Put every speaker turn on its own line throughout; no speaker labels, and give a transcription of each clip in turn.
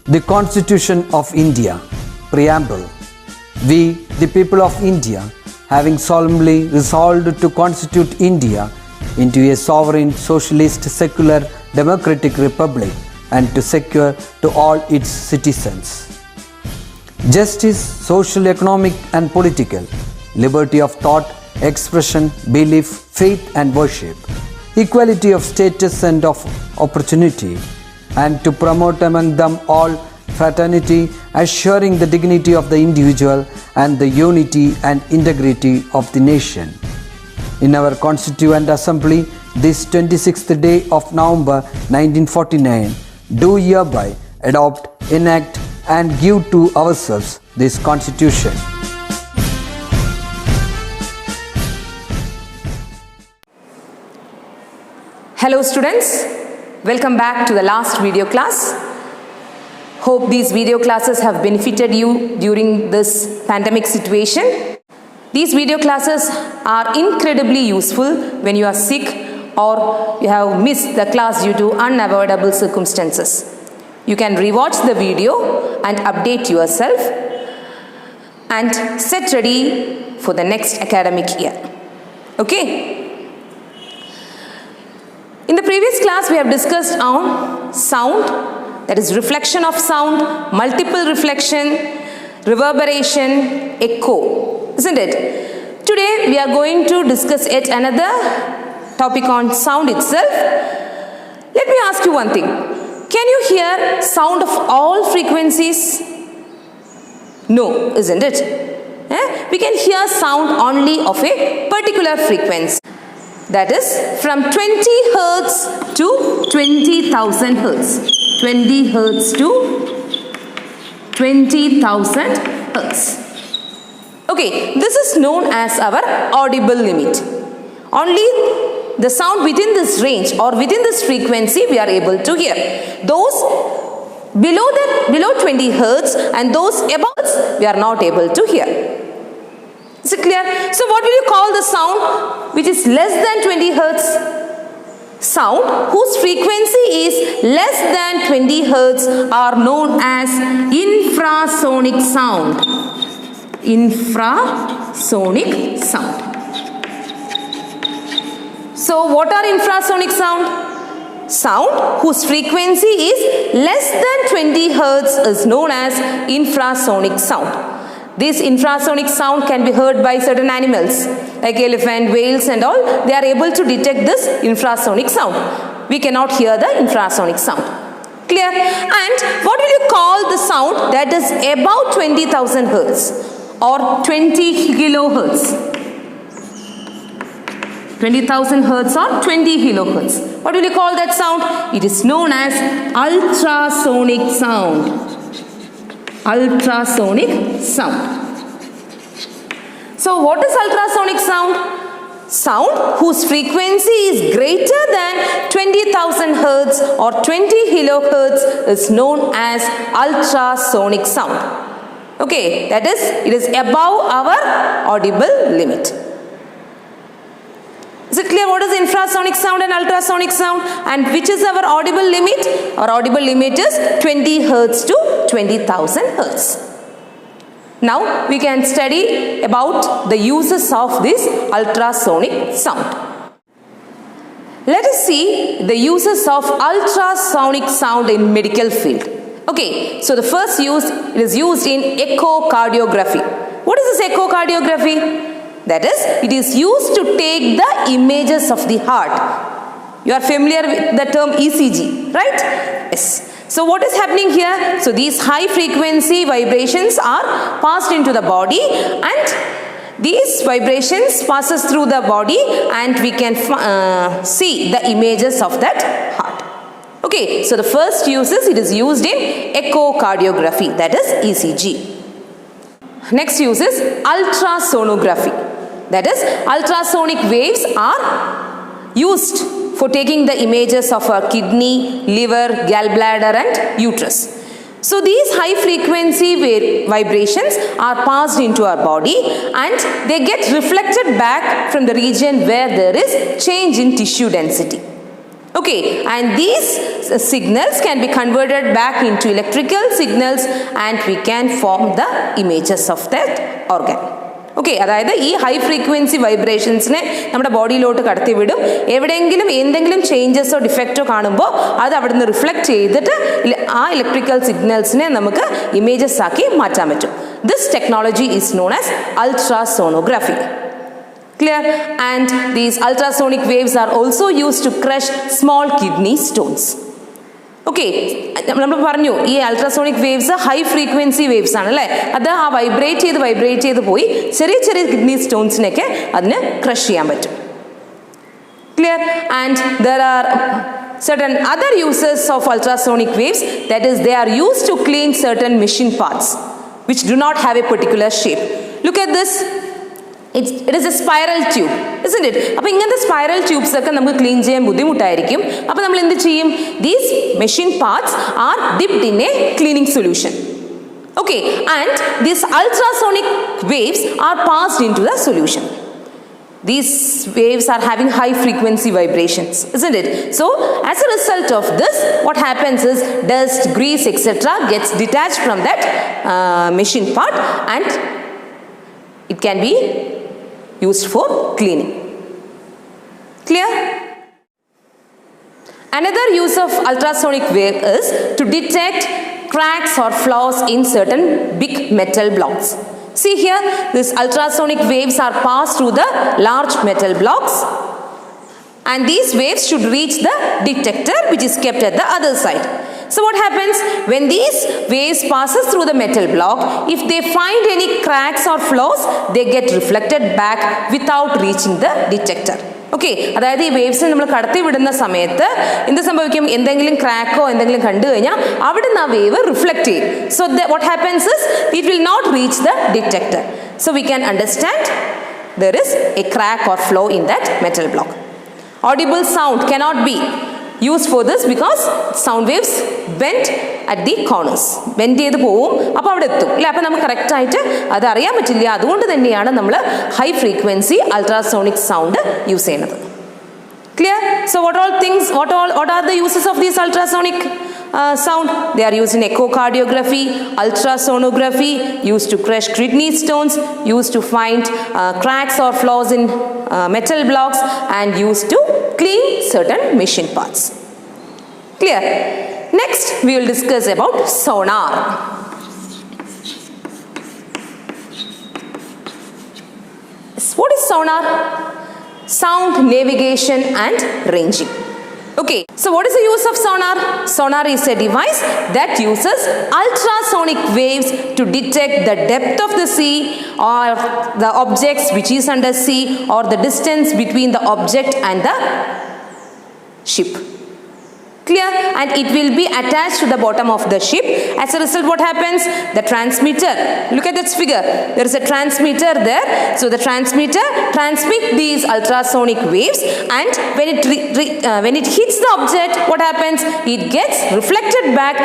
The Constitution of India, Preamble. We, the people of India, having solemnly resolved to constitute India into a sovereign, socialist, secular, democratic republic and to secure to all its citizens justice, social, economic and political, liberty of thought, expression, belief, faith and worship, equality of status and of opportunity, and to promote among them all fraternity, assuring the dignity of the individual and the unity and integrity of the nation. In our Constituent Assembly, this 26th day of November 1949, do hereby adopt, enact and give to ourselves this Constitution.
Hello students, welcome back to the last video class. Hope these video classes have benefited you during this pandemic situation. These video classes are incredibly useful when you are sick or you have missed the class due to unavoidable circumstances. You can rewatch the video and update yourself and set ready for the next academic year. Okay? In the previous class, we have discussed on sound, that is reflection of sound, multiple reflection, reverberation, echo, isn't it? Today, we are going to discuss yet another topic on sound itself. Let me ask you one thing. Can you hear sound of all frequencies? No, isn't it? We can hear sound only of a particular frequency. That is from 20 Hz to 20,000 Hz. 20 Hz to 20,000 Hz. Okay, this is known as our audible limit. Only the sound within this range or within this frequency we are able to hear. Those below 20 Hz and those above we are not able to hear. Is it clear? So what will you call the sound which is less than 20 Hz? Sound whose frequency is less than 20 Hz are known as infrasonic sound. Infrasonic sound. So what are infrasonic sound? Sound whose frequency is less than 20 Hz is known as infrasonic sound. This infrasonic sound can be heard by certain animals like elephant, whales and all. They are able to detect this infrasonic sound. We cannot hear the infrasonic sound. Clear? And what will you call the sound that is above 20,000 Hz or 20 kilohertz? 20,000 Hz or 20 kilohertz. What will you call that sound? It is known as ultrasonic sound. Ultrasonic sound. So what is ultrasonic sound? Sound whose frequency is greater than 20,000 Hz or 20 kilohertz is known as ultrasonic sound. Okay, that is, it is above our audible limit. Is it clear what is infrasonic sound and ultrasonic sound and which is our audible limit? Our audible limit is 20 Hz to 20,000 Hz. Now we can study about the uses of this ultrasonic sound. Let us see the uses of ultrasonic sound in medical field. Okay, so the first use, it is used in echocardiography. What is this echocardiography? That is, it is used to take the images of the heart. You are familiar with the term ECG, right? Yes. So what is happening here? So these high frequency vibrations are passed into the body and these vibrations passes through the body and we can see the images of that heart. Okay, so the first uses, it is used in echocardiography, that is ECG. Next use is ultrasonography. That is, ultrasonic waves are used for taking the images of our kidney, liver, gallbladder and uterus. So these high frequency vibrations are passed into our body and they get reflected back from the region where there is change in tissue density. Okay, and these signals can be converted back into electrical signals and we can form the images of that organ. Okay, അതായത് ഈ high frequency വൈബ്രേഷൻസിനെ നമ്മുടെ ബോഡിയിലോട്ട് കടത്തി വിടും. എവിടെയെങ്കിലും എന്തെങ്കിലും ചേഞ്ചസോ ഡിഫക്റ്റോ കാണുമ്പോൾ അത് അവിടെ നിന്ന് റിഫ്ലക്റ്റ് ചെയ്തിട്ട് ആ ഇലക്ട്രിക്കൽ സിഗ്നൽസിനെ നമുക്ക് ഇമേജസ് ആക്കി മാറ്റാൻ പറ്റും. This technology is known as ultrasonography. Clear? And these ultrasonic waves are also used to crush small kidney stones. Okay, നമ്മൾ പറഞ്ഞു ഈ ultrasonic waves high frequency waves ആണ് അല്ലേ. അത് ആ വൈബ്രേറ്റ് ചെയ്ത് പോയി ചെറിയ ചെറിയ കിഡ്നി സ്റ്റോൺസിനൊക്കെ അതിന് ക്രഷ് ചെയ്യാൻ പറ്റും. Clear? And there are certain other uses of ultrasonic waves, that is they are used to clean certain machine parts which do not have a particular shape. Look at this. It is a spiral tube, isn't it? അപ്പോൾ ഇങ്ങനത്തെ spiral tubes ഒക്കെ നമുക്ക് clean ചെയ്യാൻ ബുദ്ധിമുട്ടായിരിക്കും. അപ്പോൾ നമ്മൾ എന്ത് ചെയ്യും? These machine parts R dipped in A cleaning solution. Okay, and these ultrasonic waves are passed into the solution. These waves are having high frequency vibrations, isn't it? So as a result of this, what happens is dust, grease, etc. gets detached from that machine part and it can be used for cleaning. Clear? Another use of ultrasonic wave is to detect cracks or flaws in certain big metal blocks. See here, these ultrasonic waves are passed through the large metal blocks and these waves should reach the detector which is kept at the other side. So what happens when these waves passes through the metal block, if they find any cracks or flaws, they get reflected back without reaching the detector. Okay, അതായത് ഈ waves നമ്മൾ കടത്തി വിടുന്ന സമയത്ത് എന്ത് സംഭവിക്കും? എന്തെങ്കിലും ക്രാക്കോ എന്തെങ്കിലും കണ്ടു കഴിഞ്ഞാൽ അവിടുന്ന് ആ വേവ് റിഫ്ലക്റ്റ് ചെയ്യും. So what happens is it will not reach the detector. So we can understand there is a crack or flaw in that metal block. Audible sound cannot be used for this because sound waves bend at the corners. Bend ചെയ്ത് പോവും, അപ്പോൾ അവിടെ എത്തും ഇല്ല. അപ്പോൾ നമുക്ക് കറക്റ്റായിട്ട് അത് അറിയാൻ പറ്റില്ല. അതുകൊണ്ട് തന്നെയാണ് നമ്മൾ high frequency ultrasonic sound use ചെയ്യുന്നത്. Clear? So what are the uses of these ultrasonic sound? They are used in echocardiography, ultrasonography, used to crush kidney stones, used to find cracks or flaws in metal blocks and used to clean certain machine parts. Clear? Next we will discuss about sonar. What is sonar? Sound navigation and ranging. Okay, so what is the use of sonar? Sonar is a device that uses ultrasonic waves to detect the depth of the sea or the objects which is under sea or the distance between the object and the ship. Clear? And it will be attached to the bottom of the ship. As a result, what happens? The transmitter, look at this figure, there is a transmitter there. So the transmitter transmits these ultrasonic waves and when it hits the object, what happens? It gets reflected back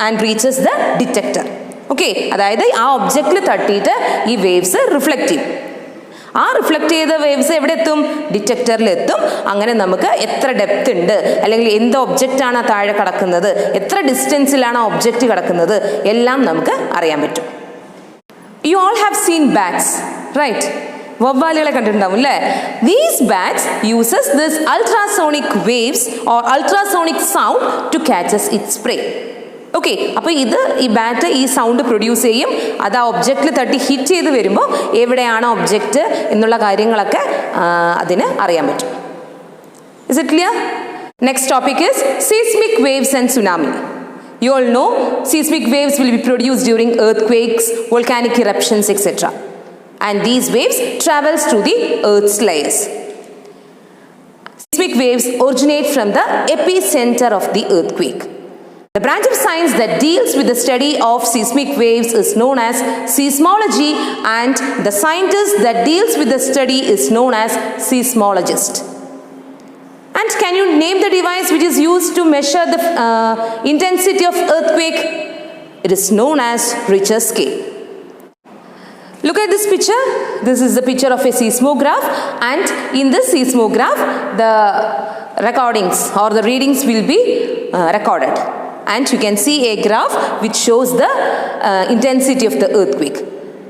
and reaches the detector. Okay, അതായത് ആ ഒബ്ജക്റ്റിൽ തട്ടിയിട്ട് ഈ waves reflect ചെയ്യും. ആ reflect ചെയ്ത waves എവിടെ എത്തും? ഡിറ്റക്ടറിലെത്തും. അങ്ങനെ നമുക്ക് എത്ര ഡെപ്ത് ഉണ്ട് അല്ലെങ്കിൽ എന്ത് ഒബ്ജക്റ്റാണ് താഴെ കിടക്കുന്നത്, എത്ര ഡിസ്റ്റൻസിലാണ് ആ ഒബ്ജക്റ്റ് കിടക്കുന്നത്, എല്ലാം നമുക്ക് അറിയാൻ പറ്റും. You all have seen bats, right? വവ്വാലുകളെ കണ്ടിട്ടുണ്ടാവും അല്ലേ? These bats uses this ultrasonic waves or ultrasonic sound to catches its prey. Okay, അപ്പോൾ ഈ ബാറ്റ് ഈ സൗണ്ട് പ്രൊഡ്യൂസ് ചെയ്യും. അത് ആ ഒബ്ജക്റ്റിൽ തട്ടി ഹിറ്റ് ചെയ്ത് വരുമ്പോൾ എവിടെയാണ് ഒബ്ജക്റ്റ് എന്നുള്ള കാര്യങ്ങളൊക്കെ അതിന് അറിയാൻ പറ്റും. Is it clear? Next topic is seismic waves and tsunami. You all know seismic waves will be produced during earthquakes, volcanic eruptions, etc. And these waves travels through the earth's layers. Seismic waves originate from the epicenter of the earthquake. The branch of science that deals with the study of seismic waves is known as seismology, and the scientist that deals with the study is known as seismologist. And can you name the device which is used to measure the intensity of earthquake? It is known as Richter scale. Look at this picture. This is the picture of a seismograph, and in this seismograph the recordings or the readings will be recorded, and you can see a graph which shows the intensity of the earthquake.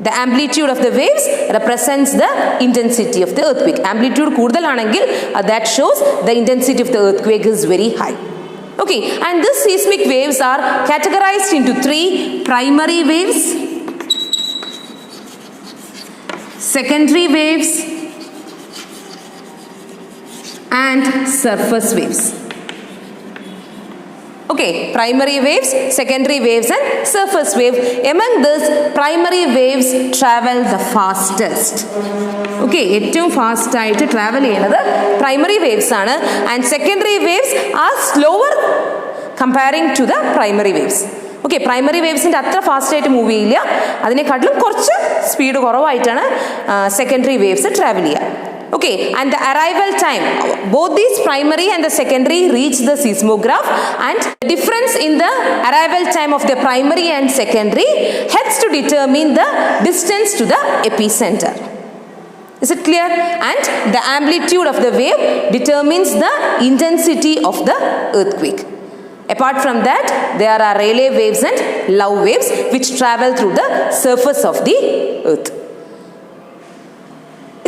The amplitude of the waves represents the intensity of the earthquake. Amplitude കൂടുതലാണെങ്കിൽ that shows the intensity of the earthquake is very high. Okay, and these seismic waves are categorized into 3 primary waves, secondary waves, and surface waves. Okay, primary waves, secondary waves, and surface wave. Among this, primary waves travel the fastest. Okay, ഏറ്റവും fast ആയിട്ട് travel ചെയ്യുന്നത് primary waves ആണ്, and secondary waves are slower comparing to the primary waves. Okay, primary wavesന്റെ അത്ര fast ആയിട്ട് move ചെയ്യില്ല, അതിനെക്കാട്ടിലും കുറച്ച് speed കുറവായിട്ടാണ് secondary waves travel ചെയ്യുക. Okay, and the arrival time, both these primary and the secondary reach the seismograph, and the difference in the arrival time of the primary and secondary helps to determine the distance to the epicenter. Is it clear? And the amplitude of the wave determines the intensity of the earthquake. Apart from that, there are Rayleigh waves and Love waves which travel through the surface of the earth.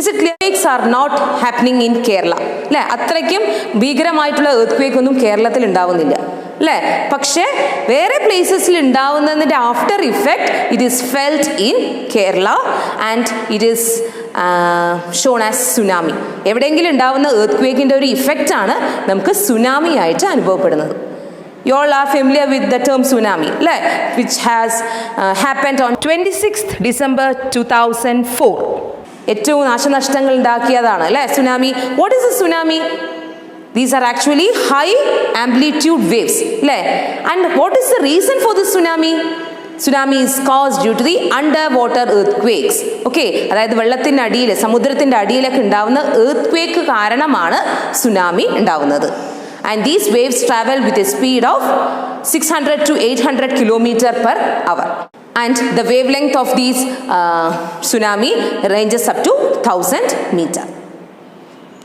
Is it clear? Earthquakes are not happening in Kerala. അല്ലേ, അത്രയ്ക്കും ഭീകരമായിട്ടുള്ള earthquake ഒന്നും കേരളത്തിൽ ഉണ്ടാവുന്നില്ല അല്ലേ. പക്ഷേ വേറെ പ്ലേസസിൽ ഉണ്ടാവുന്നതിൻ്റെ after effect it is felt in Kerala, and it is shown as tsunami. എവിടെയെങ്കിലും ഉണ്ടാവുന്ന earthquakeൻ്റെ ഒരു ഇഫക്റ്റാണ് നമുക്ക് സുനാമി ആയിട്ട് അനുഭവപ്പെടുന്നത്. You all are familiar with the term tsunami, which has happened on 26th December 2004. ഏറ്റവും നാശനഷ്ടങ്ങൾ ഉണ്ടാക്കിയതാണ് അല്ലേ tsunami. What is A tsunami? These are actually high amplitude waves, അല്ലേ. And what is the reason for this tsunami? Tsunami is caused due to the underwater earthquakes. Okay, അതായത് വെള്ളത്തിൻ്റെ അടിയിൽ, സമുദ്രത്തിൻ്റെ അടിയിലൊക്കെ ഉണ്ടാവുന്ന earthquake കാരണമാണ് സുനാമി ഉണ്ടാവുന്നത്. And these waves travel with a speed of 600 to 800 kilometers per hour. And the wavelength of these tsunami ranges up to 1000 meters.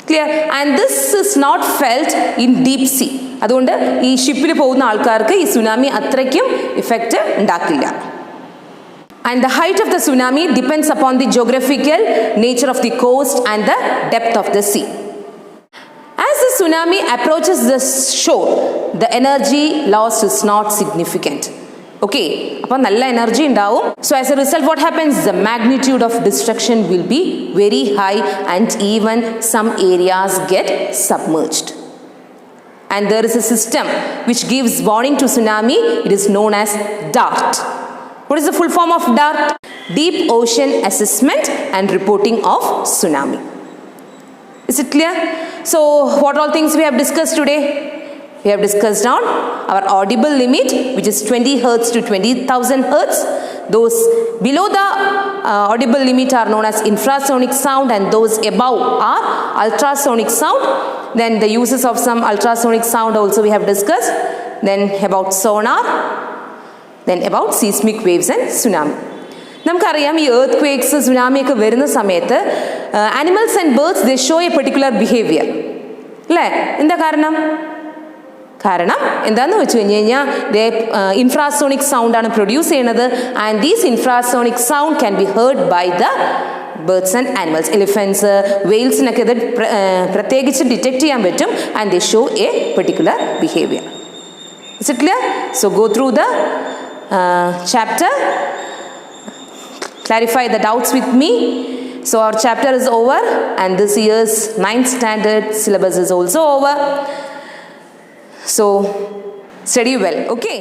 Clear? And this is not felt in deep sea. അതുകൊണ്ട് ഈ ഷിപ്പിൽ പോകുന്ന ആൾക്കാർക്ക് ഈ tsunami അത്രയ്ക്കും effect ഉണ്ടാക്കില്ല. And the height of the tsunami depends upon the geographical nature of the coast and the depth of the sea. As the tsunami approaches the shore, the energy loss is not significant. Okay, അപ്പോൾ നല്ല energy ഉണ്ടാവും. So as a result, what happens? The magnitude of destruction will be very high, and even some areas get submerged. And there is a system which gives warning to tsunami. It is known as DART. What is the full form of DART? Deep Ocean Assessment and Reporting of Tsunami. Is it clear? So what all things we have discussed today? We have discussed on our audible limit, which is 20 Hertz to 20,000 Hertz. Those below the audible limit are known as infrasonic sound, and those above are ultrasonic sound. Then the uses of some ultrasonic sound also we have discussed. Then about sonar. Then about seismic waves and tsunami. നമുക്കറിയാം ഈ earthquakes tsunami ഒക്കെ വരുന്ന സമയത്ത് animals and birds they show a particular behaviour അല്ലേ. എന്താ കാരണം എന്താണെന്ന് വെച്ച് കഴിഞ്ഞ് കഴിഞ്ഞാൽ ഇൻഫ്രാസോണിക് സൗണ്ട് ആണ് പ്രൊഡ്യൂസ് ചെയ്യുന്നത്. And these infrasonic sound can be heard by the birds and animals. Elephants, വെയിൽസിനൊക്കെ ഇത് പ്രത്യേകിച്ച് ഡിറ്റക്ട് ചെയ്യാൻ പറ്റും. And they show a particular behaviour. Is it clear? So go through the chapter, clarify the doubts with me. So our chapter is over, and this year's 9th standard syllabus is also over. So study well, okay?